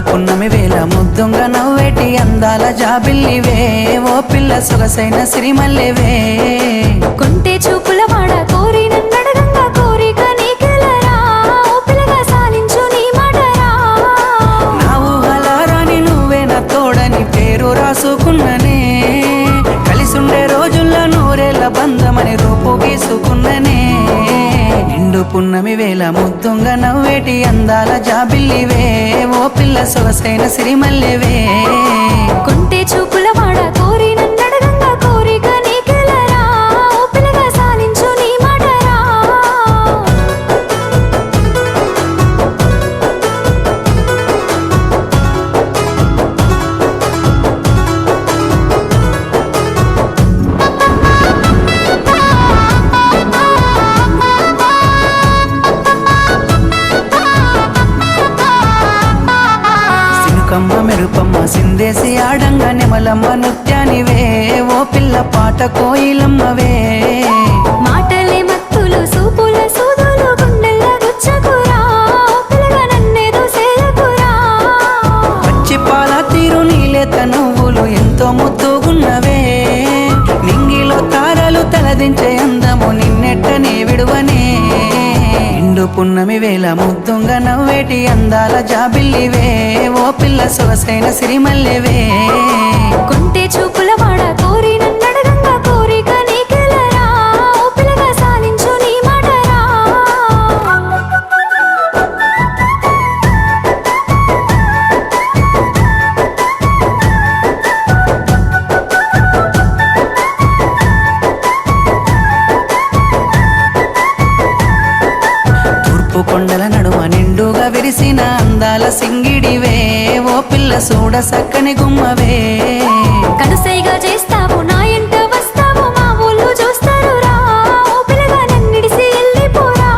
పున్నమి వేళ ముద్దుంగ నవ్వేటి అందాల జాబిల్లివే ఓ పిల్ల సొగసైన సిరిమల్లెవే కొంటే చూపుల వాడ కోరి నన్నడగంగా కోరిక నీకెలరా ఓ పిల్లగా సాలించు నీ మాటరా నా ఊహలారాని నువ్వే నా తోడని పేరు రాసుకున్ననే కలిసుండే రోజుల్లో నూరేళ్ల బంధమని రూపు గీసుకున్ననే నిండు పున్నమి వేళ ముద్దుంగ నవ్వేటి అందాల జాబిల్లివే ఓ పిల్ల సొగసైన సిరిమల్లెవే కొంటే చూపుల వాడ కోరి నన్నడగంగా కోరిక నీకెలరా ఓ పిల్లగా సాలించు నీ మాటరా కమ్మ మెరుపమ్మ సిందేసి ఆడంగా నెమలమ్మ నృత్యానివే ఓ పిల్ల పాట కోయిలమ్మవే మాటలే మత్తులు సూపుల సూదులు గుండెల్ల గుచ్చకురా ఓ పిల్లగా నన్నేదో సేయకురా పచ్చి పాల తీరు నీలేత నువ్వులు ఎంతో ముద్దుగున్నవే నింగిలో తారలు తలదించే అందము నిన్నెట్టనే విడువనే నిండు పున్నమి వేళ ముద్దుంగ నవ్వేటి అందాల జాబిల్లివే ఓ పిల్ల సొగసైన సిరిమల్లెవే కొంటే చూపుల వాడ కోరి నన్నడగంగా కోరిక నీకెలరా ఓ పిల్లగా సాలించు నీ మాటరా తూర్పు కొండల నడుమ నిండుగా విరిసిన అందాల సింగిడివే ఓ పిల్ల సూడ సక్కని గుమ్మవే కనుసైగా చేస్తావు నా ఎంట వస్తావు మా ఊళ్ళు చూస్తారు రా ఓ పిల్లగా నన్నిడిసి వెళ్ళిపోరా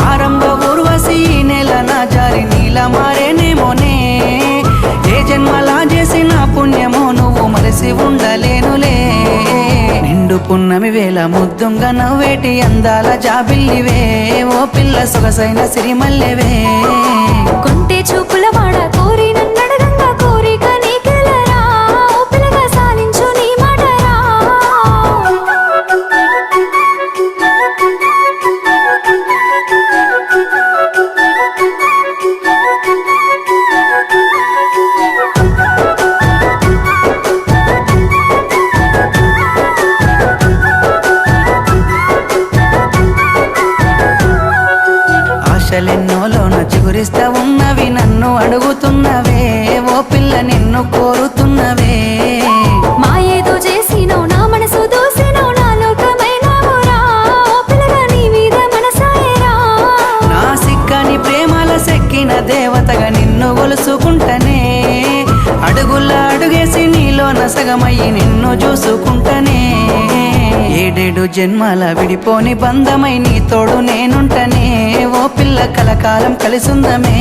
ఆరంభ ఊర్వశి ఈ నెల నా జారి నీల మారేనేమోనే ఏ జన్మలా చేసిన పుణ్యమో నువ్వు మరసి ఉండలేనులే నిండు పున్నమి వేళ ముద్దుంగ నవ్వేటి అందాల జాబిల్లివే ఓ పిల్ల సొగసైన సిరిమల్లెవే కొంటే చూపుల వాడ కోరి నన్నడగంగా కోరిక నీకెలరా ఓ పిల్లగా సాలించు నీ మాటరా ఆశలెన్నోలోన చిగురిస్తా ఉన్నవి నన్ను అడుగుతున్నవే ఓ పిల్ల నిన్ను కోరుతున్నవే మా ఏదో చేసినో నా మనసు దోసినో నా లోకమైనావురా ఓ పిల్లగా నీ మీద మనసాయరా నా సిక్కని ప్రేమల సెక్కిన దేవతగా నిన్ను గొలుసుకుంటనే అడుగుల అడుగేసి నీలో నసగమయ్యి నిన్ను చూసుకుంటనే ఏడేడు జన్మల విడిపోని బంధమై నీ తోడు నేనుంటనే ఓ పిల్ల కలకాలం కలిసుందమే